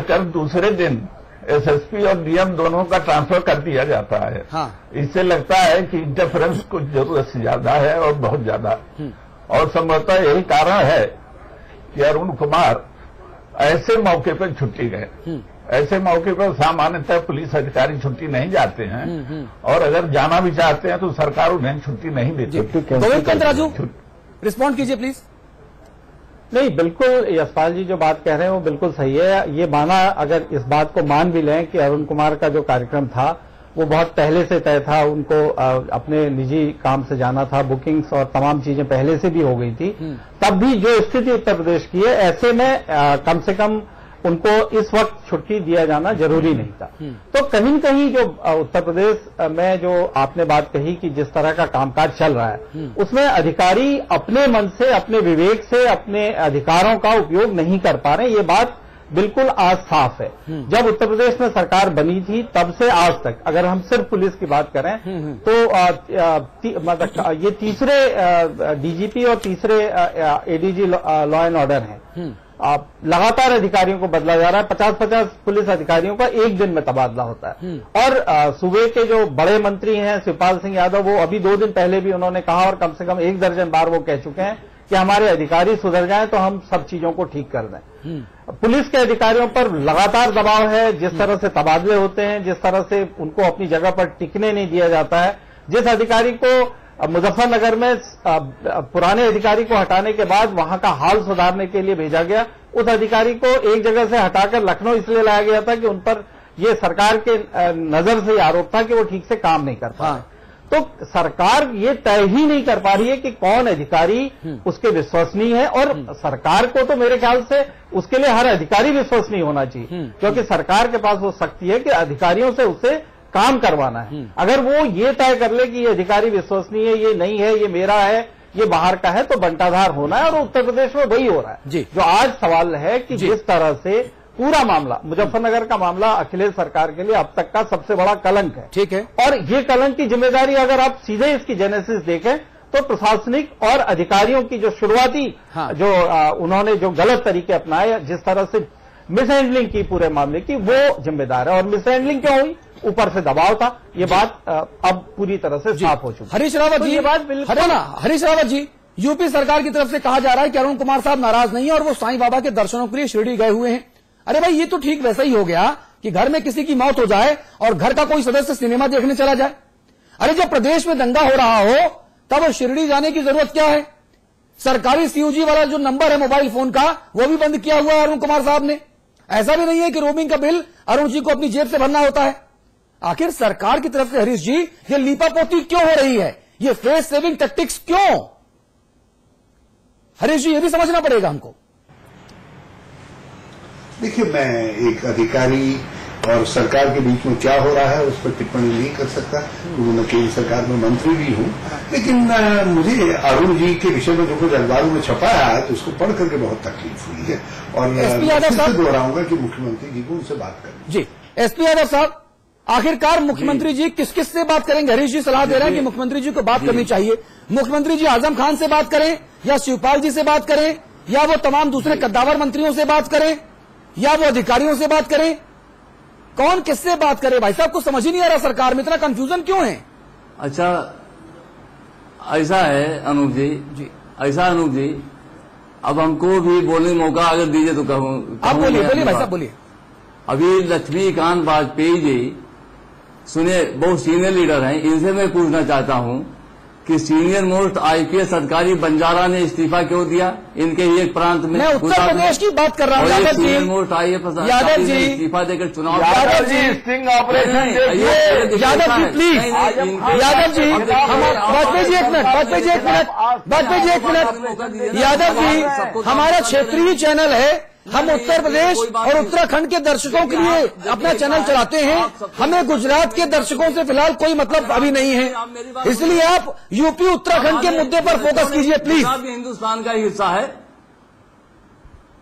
कहकर दूसरे दिन एसएसपी और डीएम दोनों का ट्रांसफर कर दिया जाता है। हाँ। इससे लगता है कि इंटरफेरेंस कुछ जरूरत से ज्यादा है और बहुत ज्यादा, और संभवतः यही कारण है कि अरुण कुमार ऐसे मौके पर छुट्टी गए। ऐसे मौके पर सामान्यतः पुलिस अधिकारी छुट्टी नहीं जाते हैं, और अगर जाना भी चाहते हैं तो सरकार उन्हें छुट्टी नहीं देती। गोविंद राजू, रिस्पॉन्ड कीजिए प्लीज। नहीं, बिल्कुल यशपाल जी जो बात कह रहे हैं वो बिल्कुल सही है। ये माना, अगर इस बात को मान भी लें कि अरुण कुमार का जो कार्यक्रम था वो बहुत पहले से तय था, उनको अपने निजी काम से जाना था, बुकिंग्स और तमाम चीजें पहले से भी हो गई थी, तब भी जो स्थिति उत्तर प्रदेश की है, ऐसे में कम से कम उनको इस वक्त छुट्टी दिया जाना जरूरी नहीं था। तो कहीं न कहीं जो उत्तर प्रदेश में जो आपने बात कही कि जिस तरह का कामकाज चल रहा है, उसमें अधिकारी अपने मन से, अपने विवेक से अपने अधिकारों का उपयोग नहीं कर पा रहे, ये बात बिल्कुल आज साफ है। जब उत्तर प्रदेश में सरकार बनी थी तब से आज तक, अगर हम सिर्फ पुलिस की बात करें तो मतलब ये तीसरे डीजीपी और तीसरे एडीजी लॉ एंड ऑर्डर हैं। लगातार अधिकारियों को बदला जा रहा है। 50-50 पुलिस अधिकारियों का एक दिन में तबादला होता है। और सूबे के जो बड़े मंत्री हैं शिवपाल सिंह यादव, वो अभी 2 दिन पहले भी उन्होंने कहा और कम से कम 1 दर्जन बार वो कह चुके हैं कि हमारे अधिकारी सुधर जाएं तो हम सब चीजों को ठीक कर दें। पुलिस के अधिकारियों पर लगातार दबाव है। जिस तरह से तबादले होते हैं, जिस तरह से उनको अपनी जगह पर टिकने नहीं दिया जाता है, जिस अधिकारी को मुजफ्फरनगर में पुराने अधिकारी को हटाने के बाद वहां का हाल सुधारने के लिए भेजा गया, उस अधिकारी को एक जगह से हटाकर लखनऊ इसलिए लाया गया था कि उन पर ये सरकार के नजर से आरोप था कि वो ठीक से काम नहीं कर पा रहे। तो सरकार ये तय ही नहीं कर पा रही है कि कौन अधिकारी उसके विश्वसनीय है, और सरकार को तो मेरे ख्याल से उसके लिए हर अधिकारी विश्वसनीय होना चाहिए, क्योंकि सरकार के पास वो शक्ति है कि अधिकारियों से उसे काम करवाना है। अगर वो ये तय कर ले कि ये अधिकारी विश्वसनीय है, ये नहीं है, ये मेरा है, ये बाहर का है, तो बंटाधार होना है, और उत्तर प्रदेश में वही हो रहा है। जो आज सवाल है कि जिस तरह से पूरा मामला, मुजफ्फरनगर का मामला अखिलेश सरकार के लिए अब तक का सबसे बड़ा कलंक है। ठीक है। और ये कलंक की जिम्मेदारी अगर आप सीधे इसकी जेनेसिस देखें तो प्रशासनिक और अधिकारियों की जो शुरुआती जो उन्होंने जो गलत तरीके अपनाए, जिस तरह से मिसहैंडलिंग की पूरे मामले की, वो जिम्मेदार है। और मिसहैंडलिंग क्यों हुई? ऊपर से दबाव था। ये बात अब पूरी तरह से साफ हो चुकी है। हरीश रावत जी, ये बात हरीश रावत जी, यूपी सरकार की तरफ से कहा जा रहा है कि अरुण कुमार साहब नाराज नहीं है और वो साईं बाबा के दर्शनों के लिए शिरडी गए हुए हैं। अरे भाई, ये तो ठीक वैसा ही हो गया कि घर में किसी की मौत हो जाए और घर का कोई सदस्य सिनेमा देखने चला जाए। अरे जब प्रदेश में दंगा हो रहा हो तब शिरडी जाने की जरूरत क्या है? सरकारी सीयूजी वाला जो नंबर है मोबाइल फोन का, वो भी बंद किया हुआ है अरुण कुमार साहब ने। ऐसा भी नहीं है कि रोमिंग का बिल अरुण जी को अपनी जेब से भरना होता है। आखिर सरकार की तरफ से हरीश जी ये लीपापोती क्यों हो रही है? ये फेस सेविंग टैक्टिक्स क्यों? हरीश जी, ये भी समझना पड़ेगा हमको। देखिए, मैं एक अधिकारी और सरकार के बीच में क्या हो रहा है उस पर टिप्पणी नहीं कर सकता, क्योंकि मैं केंद्र सरकार में मंत्री भी हूं। लेकिन मुझे अरुण जी के विषय में जो कुछ अखबारों में छपा है तो उसको पढ़ करके बहुत तकलीफ हुई है, और मैं दोहराऊंगा कि मुख्यमंत्री जी को उनसे बात करें। जी, एसपी यादव साहब, आखिरकार मुख्यमंत्री जी किस किस से बात करेंगे? हरीश जी सलाह दे रहे हैं कि मुख्यमंत्री जी को बात करनी चाहिए। मुख्यमंत्री जी आजम खान से बात करें, या शिवपाल जी से बात करें, या वो तमाम दूसरे कद्दावर मंत्रियों से बात करें, या वो अधिकारियों से बात करें? कौन किससे बात करे? भाई साहब, कुछ समझ ही नहीं आ रहा। सरकार में इतना कंफ्यूजन क्यों है? अच्छा, ऐसा है अनूप जी, ऐसा अनूप जी, अब हमको भी बोलने मौका अगर दीजिए तो कहूँ। आप बोलिए भाई साहब, बोलिए। अभी लक्ष्मीकांत वाजपेयी जी, सुनिए, बहुत सीनियर लीडर हैं, इनसे मैं पूछना चाहता हूं कि सीनियर मोस्ट आईपीएस अधिकारी बंजारा ने इस्तीफा क्यों दिया इनके ही एक प्रांत में? मैं उत्तर प्रदेश की बात कर रहा हूँ। Yadav ji, senior most IAS Yadav ji इस्तीफा देकर चुनाव। Yadav ji, sting operation. Yadav ji please, Yadav ji, हम वाजपेयी जी एक मिनट, वाजपेयी जी एक मिनट, वाजपेयी जी एक मिनट। यादव जी, हमारा क्षेत्रीय चैनल है, हम उत्तर प्रदेश और उत्तराखंड के दर्शकों के लिए अपना चैनल चलाते हैं। हमें गुजरात के दर्शकों से फिलहाल कोई मतलब अभी नहीं है, इसलिए आप यूपी उत्तराखंड के मुद्दे पर फोकस कीजिए प्लीज। हिंदुस्तान का ही हिस्सा है।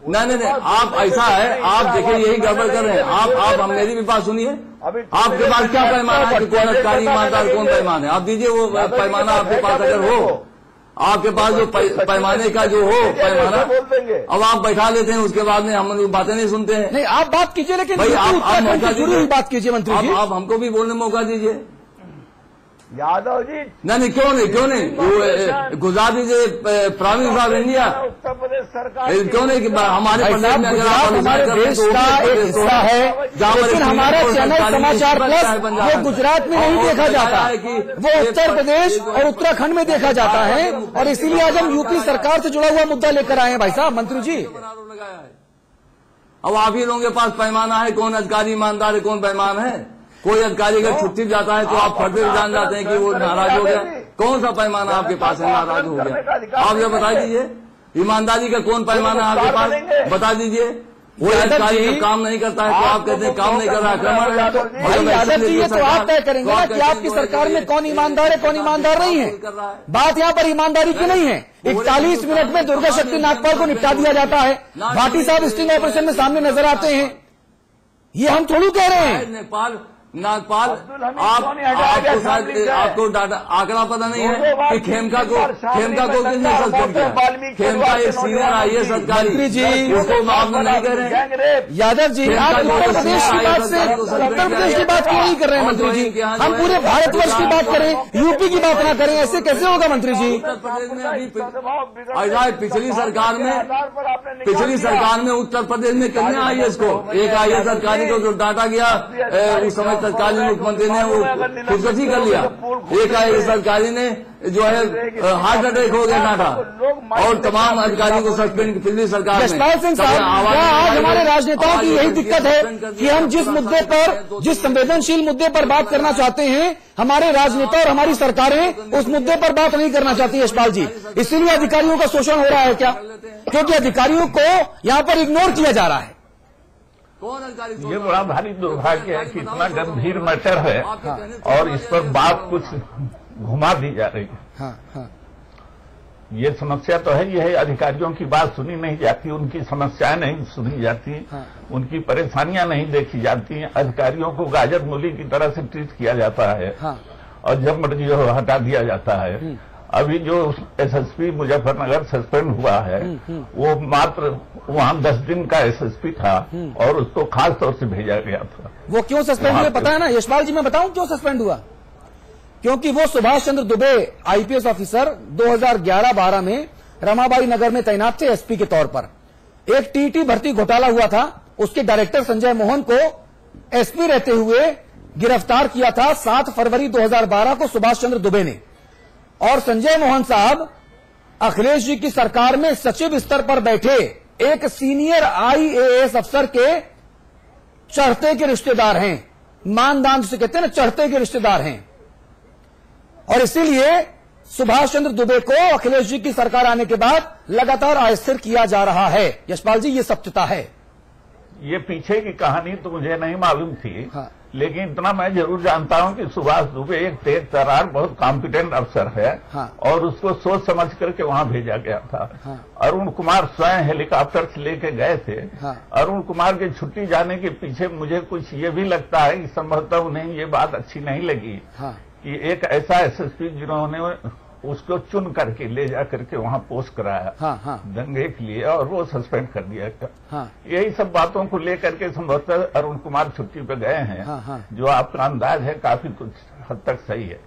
नहीं, आप ऐसा है, आप देखिए यही गड़बड़ कर रहे हैं। आप मेरी भी बात सुनिए। आपके पास क्या पैमाना है कि कौन अधिकारी ईमानदार, कौन पैमाना है? आप दीजिए वो पैमाना आपके पास अगर हो आपके पास जो पैमाने का जो हो पैमाना बोल देंगे। अब आप बैठा लेते हैं, उसके बाद में हम बातें नहीं सुनते हैं। नहीं, आप बात कीजिए, लेकिन भाई आप मौका शुरू दीजिए, बात कीजिए मंत्री जी। आप हमको भी बोलने मौका दीजिए। यादव जी नहीं क्यों नहीं Gujarat is a prime of India. Uttar Pradesh सरकार क्यों नहीं कि हमारे भाई प्रदेश साहब, में अगर गुजरात आप हमारे देश का एक हिस्सा है, लेकिन हमारा चैनल समाचार प्लस वो गुजरात में नहीं देखा जाता, वो उत्तर प्रदेश और उत्तराखंड में देखा जाता है, और इसीलिए आज हम यूपी सरकार से जुड़ा हुआ मुद्दा लेकर आए हैं भाई साहब। मंत्री जी, अब आप ही लोगों के पास पैमाना है, कौन अधिकारी ईमानदार है, कौन बेईमान है। कोई अधिकारी अगर छुट्टी जाता है तो आप फट से जान जाते हैं कि वो नाराज हो गया। कौन सा पैमाना आपके पास है नाराज हो गया? आप ये बता दीजिए, ईमानदारी का कौन पैमाना है आपके पास, बता दीजिए। वो अधिकारी काम नहीं करता है तो आप कहते हैं काम नहीं कर रहा, आक्रमण। यादव जी, ये तो आप तय करेंगे ना कि आपकी सरकार में कौन ईमानदार है, कौन ईमानदार नहीं है। बात यहाँ पर ईमानदारी की नहीं है। 41 मिनट में दुर्गा शक्ति नागपाल को निपटा दिया जाता है। भाटी साहब स्टिंग ऑपरेशन में सामने नजर आते हैं। ये हम थोड़ी कह रहे हैं। नेपाल नागपाल आपको शायद आपको डाटा आंकड़ा पता नहीं है कि खेमका को किसने सस्पेंड किया। खेमका एक सीनियर IAS अधिकारी, मंत्री जी उसको माफ नहीं कर रहे हैं। यादव जी, आप उत्तर प्रदेश की बात से उत्तर प्रदेश की बात क्यों नहीं कर रहे हैं मंत्री जी? हम पूरे भारतवर्ष की बात करें, यूपी की बात ना करें, ऐसे कैसे होगा मंत्री जी? उत्तर प्रदेश में अभी पिछली सरकार में उत्तर प्रदेश में कितने IAS को, एक IAS अधिकारी को जो डाटा गया उस समय तत्कालीन मुख्यमंत्री ने वो खुदकशी कर लिया। एक IAS अधिकारी ने जो है हार्ट अटैक हो गया डाटा, और तमाम अधिकारियों को सस्पेंड पिछली सरकार में। यशपाल सिंह साहब, आज हमारे राजनेताओं की यही दिक्कत है कि हम जिस मुद्दे पर, जिस संवेदनशील मुद्दे पर बात करना चाहते हैं, हमारे राजनेता और हमारी सरकारें उस मुद्दे पर बात नहीं करना चाहती। यशपाल जी, इसीलिए अधिकारियों का शोषण हो रहा है क्या? क्योंकि अधिकारियों को यहाँ पर इग्नोर किया जा रहा है। कौन अधिकारी? ये बड़ा भारी दुर्भाग्य है कि इतना गंभीर मैटर है और इस पर बात कुछ घुमा दी जा रही है। हाँ। ये समस्या तो है, ये है अधिकारियों की बात सुनी नहीं जाती, उनकी समस्याएं नहीं सुनी जाती, उनकी परेशानियां नहीं देखी जाती, अधिकारियों को गाजर मूली की तरह से ट्रीट किया जाता है और जब मर्जी हो हटा दिया जाता है। अभी जो SSP मुजफ्फरनगर सस्पेंड हुआ है वो मात्र वहां 10 दिन का SSP था और उसको खास तौर से भेजा गया था। वो क्यों सस्पेंड हुए पता है ना यशपाल जी? मैं बताऊं क्यों सस्पेंड हुआ? क्योंकि वो सुभाष चंद्र दुबे IPS ऑफिसर 2011-12 में रमाबाई नगर में तैनात थे SP के तौर पर। एक TT भर्ती घोटाला हुआ था, उसके डायरेक्टर संजय मोहन को SP रहते हुए गिरफ्तार किया था 7 फरवरी 2012 को सुभाष चंद्र दुबे ने। और संजय मोहन साहब अखिलेश जी की सरकार में सचिव स्तर पर बैठे एक सीनियर IAS अफसर के चढ़ते के रिश्तेदार हैं। मानदान जिसे कहते हैं ना, चढ़ते के रिश्तेदार हैं। और इसीलिए सुभाष चंद्र दुबे को अखिलेश जी की सरकार आने के बाद लगातार अस्थिर किया जा रहा है। यशपाल जी, ये सत्यता है। ये पीछे की कहानी तो मुझे नहीं मालूम थी, लेकिन इतना मैं जरूर जानता हूं कि सुभाष दुबे एक तेज तर्रार बहुत कॉम्पिटेंट अफसर है और उसको सोच समझ करके वहां भेजा गया था। अरुण कुमार स्वयं हेलीकॉप्टर से लेके गए थे। अरुण कुमार के छुट्टी जाने के पीछे मुझे कुछ ये भी लगता है कि संभवतः उन्हें ये बात अच्छी नहीं लगी कि एक ऐसा SSP जिन्होंने उसको चुन करके ले जा करके वहां पोस्ट कराया दंगे के लिए, और वो सस्पेंड कर दिया गया। यही सब बातों को लेकर के संभवतः अरुण कुमार छुट्टी पे गए हैं। जो आपका अंदाज है काफी कुछ हद तक सही है।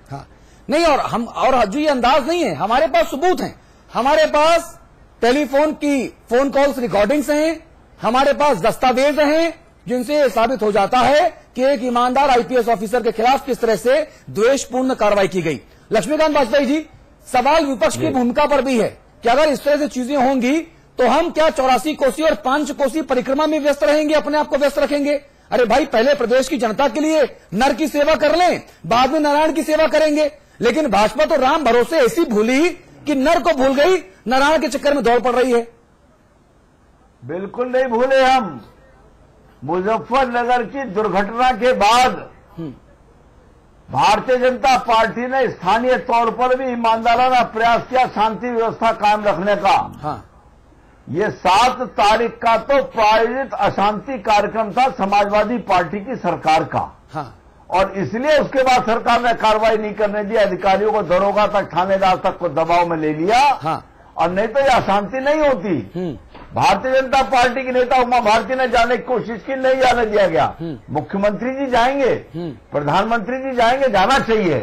नहीं, और जो ये अंदाज नहीं है, हमारे पास सबूत हैं। हमारे पास टेलीफोन की फोन कॉल्स रिकॉर्डिंग्स हैं, हमारे पास दस्तावेज हैं जिनसे साबित हो जाता है कि एक ईमानदार IPS ऑफिसर के खिलाफ किस तरह से द्वेषपूर्ण कार्रवाई की गई। लक्ष्मीकांत वाजपेयी जी, सवाल विपक्ष की भूमिका पर भी है कि अगर इस तरह से चीजें होंगी तो हम क्या 84 कोसी और 5 कोसी परिक्रमा में व्यस्त रहेंगे, अपने आप को व्यस्त रखेंगे? अरे भाई, पहले प्रदेश की जनता के लिए नर की सेवा कर लें, बाद में नारायण की सेवा करेंगे। लेकिन भाजपा तो राम भरोसे ऐसी भूली कि नर को भूल गई, नारायण के चक्कर में दौड़ पड़ रही है। बिल्कुल नहीं भूले हम। मुजफ्फरनगर की दुर्घटना के बाद भारतीय जनता पार्टी ने स्थानीय तौर पर भी ईमानदाराना प्रयास किया शांति व्यवस्था कायम रखने का। ये 7 तारीख का तो प्रायोजित अशांति कार्यक्रम था समाजवादी पार्टी की सरकार का। और इसलिए उसके बाद सरकार ने कार्रवाई नहीं करने दी, अधिकारियों को दरोगा तक, थानेदार तक को दबाव में ले लिया। हाँ। और नहीं तो यह अशांति नहीं होती। भारतीय जनता पार्टी के नेता उमा भारती ने जाने की कोशिश की, नहीं जाने दिया गया। मुख्यमंत्री जी जाएंगे, प्रधानमंत्री जी जाएंगे, जाना चाहिए,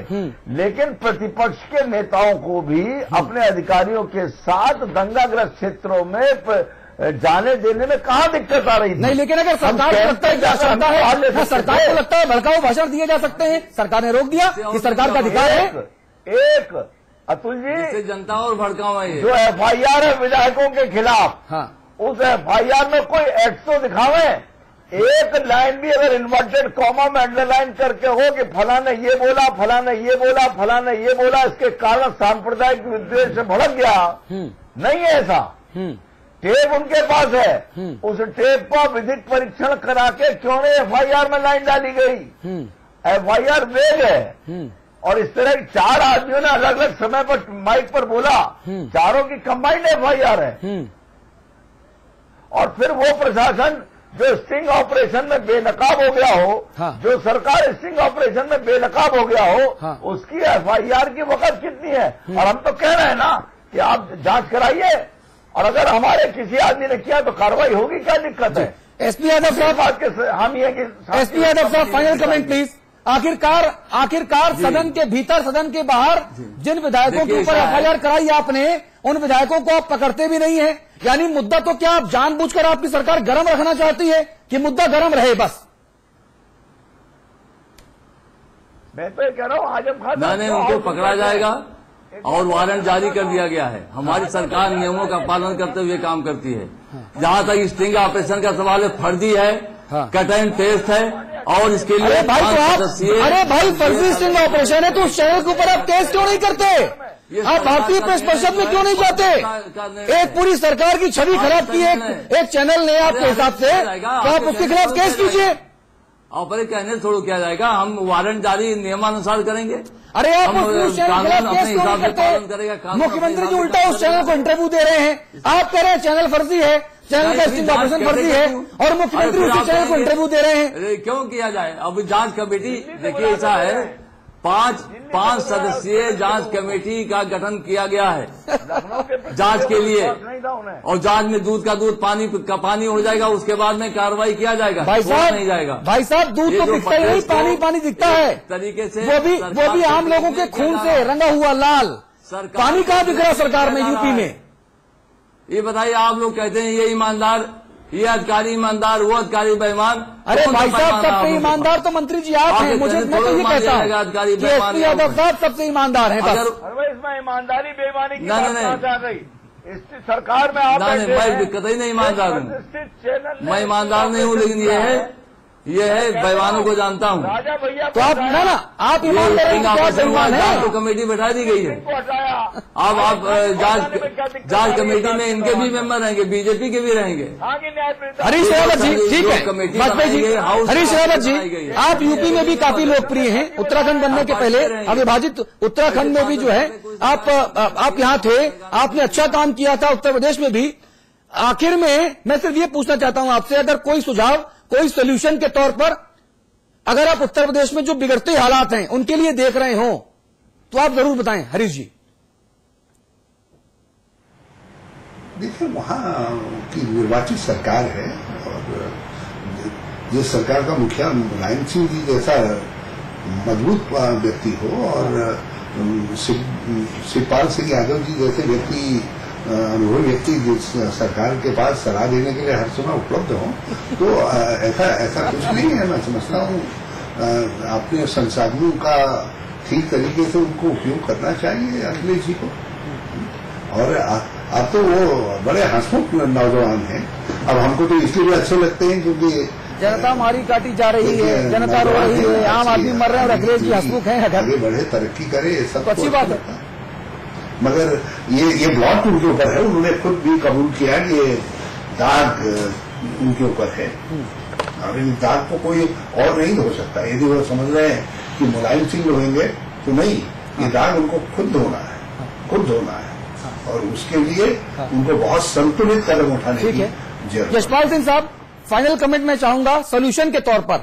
लेकिन प्रतिपक्ष के नेताओं को भी अपने अधिकारियों के साथ दंगाग्रस्त क्षेत्रों में जाने देने में कहाँ दिक्कत आ रही थी? नहीं, लेकिन अगर सरकार को लगता है सरकार को लगता है भड़काऊ भाषण दिए जा सकते हैं, सरकार ने रोक दिया कि सरकार का अधिकार है। एक अतुल जी, जनता और भड़काऊ है जो FIR है विधायकों के खिलाफ, हाँ, उस FIR में कोई एक्ट तो दिखावे। एक लाइन भी अगर इन्वर्टेड कॉमा में अंडरलाइन करके हो कि फलाने ये बोला, फलाने ये बोला, फलाने ये बोला, इसके कारण सांप्रदायिक विद्वेष से भड़क गया, नहीं है ऐसा। टेप उनके पास है, उस टेप का विधिक परीक्षण करा के क्यों नहीं FIR में लाइन डाली गई? FIR वेग है। और इस तरह 4 आदमियों ने अलग अलग समय पर माइक पर बोला, चारों की कंबाइंड FIR है। और फिर वो प्रशासन जो स्टिंग ऑपरेशन में बेनकाब हो गया हो, हाँ। जो सरकार स्टिंग ऑपरेशन में बेनकाब हो गया हो, हाँ। उसकी FIR की वक़्त कितनी है? और हम तो कह रहे हैं ना कि आप जांच कराइए, और अगर हमारे किसी आदमी ने किया तो कार्रवाई होगी, क्या दिक्कत है? एसपी यादव साहब, हम ये एसपी यादव साहब फाइनल कमेंट प्लीज। आखिरकार सदन के भीतर, सदन के बाहर जिन विधायकों के ऊपर FIR कराई आपने, उन विधायकों को आप पकड़ते भी नहीं है। यानी मुद्दा तो क्या आप जानबूझकर आपकी सरकार गर्म रखना चाहती है कि मुद्दा गर्म रहे बस? मैं तो ये कह रहा हूँ आजम खान नहीं, उनको पकड़ा जाएगा और वारंट जारी कर दिया गया है। हमारी सरकार नियमों का पालन करते हुए काम करती है। जहां तक स्टिंग ऑपरेशन का सवाल है, फर्जी है, कट एंड पेस्ट है, और इसके लिए अरे भाई फर्जी स्टिंग ऑपरेशन है तो उस चैनल के ऊपर आप केस क्यों नहीं करते? आप भारतीय प्रेस परिषद में क्यों नहीं जाते? एक पूरी सरकार की छवि खराब की एक चैनल ने आपके हिसाब से, तो आप उसके खिलाफ केस कीजिए। और कहने थोड़ा किया जाएगा, हम वारंट जारी नियमानुसार करेंगे। अरे आप उस चैनल के खिलाफ केस क्यों नहीं करते? मुख्यमंत्री जी उल्टा उस चैनल को इंटरव्यू दे रहे हैं, आप कह रहे हैं चैनल फर्जी है, चैनल का स्टिंग ऑपरेशन फर्जी है, और मुख्यमंत्री उसी चैनल को इंटरव्यू दे रहे हैं। क्यों किया जाए? अब जांच कमेटी, देखिए ऐसा है, 5 सदस्यीय जांच कमेटी का गठन किया गया है जांच के लिए, और जांच में दूध का दूध, पानी का पानी हो जाएगा, उसके बाद में कार्रवाई किया जाएगा। भाई साहब नहीं जाएगा। भाई साहब, दूध तो दिखता ही नहीं, पानी पानी दिखता है तरीके से, वो भी आम लोगों के खून से रंगा हुआ लाल। पानी कहाँ दिख रहा सरकार में, यूपी में? ये बताइए, आप लोग कहते हैं ये ईमानदार, ये अधिकारी ईमानदार, वो अधिकारी बेईमान। अरे भाई साहब, सबसे ईमानदार तो मंत्री जी आप हैं। मुझे मैं तो ये कहता हूँ कि एसपी यादव साहब सबसे ईमानदार हैं। बस इसमें ईमानदारी बेईमानी की बात आ गई इस सरकार में। आप मैं कतई नहीं ईमानदार हूँ, मैं ईमानदार नहीं हूँ, लेकिन ये है बेईमानों को जानता हूँ। राजा भैया तो आप ना आप ईमानदार तो कमेटी बैठा दी गई है। अब आप जांच कमेटी में इनके भी मेंबर रहेंगे, बीजेपी के भी रहेंगे। हरीश रावत जी, ठीक है वाजपेयी जी, हरीश रावत जी, आप यूपी में भी काफी लोकप्रिय हैं। उत्तराखंड बनने के पहले, अविभाजित उत्तराखंड में भी जो है आप यहाँ थे, आपने अच्छा काम किया था, उत्तर प्रदेश में भी। आखिर में मैं सिर्फ ये पूछना चाहता हूं आपसे, अगर कोई सुझाव, कोई सोल्यूशन के तौर पर, अगर आप उत्तर प्रदेश में जो बिगड़ते हालात हैं उनके लिए देख रहे हो तो आप जरूर बताएं हरीश जी। देखिए, वहां की निर्वाचित सरकार है, और जिस सरकार का मुखिया मुलायम सिंह जी जैसा मजबूत व्यक्ति हो, और शिवपाल सिंह यादव जी जैसे व्यक्ति, अनुभवी व्यक्ति जिस सरकार के पास सलाह देने के लिए हर समय उपलब्ध हो, तो ऐसा कुछ नहीं है। मैं समझता हूँ अपने संसाधनों का ठीक तरीके से उनको उपयोग करना चाहिए अखिलेश जी को। और अब तो वो बड़े हंसमुख नौजवान हैं। अब हमको तो इसलिए भी अच्छे लगते हैं क्योंकि जनता मारी काटी जा रही है, जनता रो रही है, आम आदमी मर रहे हैं, और अखिलेश जी हंसमुख हैं। आगे बढ़े, तरक्की करे, सब अच्छी बात है। मगर ये ब्लॉक उनके ऊपर है, उन्होंने खुद भी कबूल किया कि ये दाग उनके ऊपर है। अब इन दाग को कोई और नहीं धो सकता। यदि वो समझ रहे हैं कि मुलायम सिंह होंगे तो नहीं, ये दाग उनको खुद धोना है, खुद धोना है, और उसके लिए उनको बहुत संतुलित कदम उठाने की जरूरत है। यशपाल सिंह साहब, फाइनल कमेंट मैं चाहूंगा सोल्यूशन के तौर पर,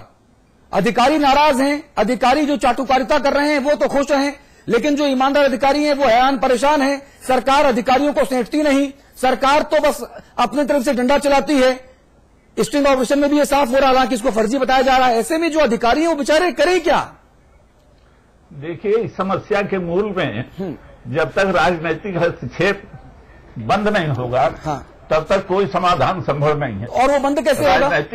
अधिकारी नाराज हैं, अधिकारी जो चाटुकारिता कर रहे हैं वो तो खुश हैं, लेकिन जो ईमानदार अधिकारी हैं वो हैरान परेशान हैं। सरकार अधिकारियों को सैंटती नहीं, सरकार तो बस अपनी तरफ से डंडा चलाती है। स्टिंग ऑपरेशन में भी ये साफ हो रहा है कि इसको फर्जी बताया जा रहा है। ऐसे में जो अधिकारी हैं वो बेचारे करें क्या? देखिए, इस समस्या के मूल में जब तक राजनीतिक हस्तक्षेप बंद नहीं होगा, हाँ, तब तक कोई समाधान संभव नहीं है। और वो बंद कैसे होगा? राजनीतिक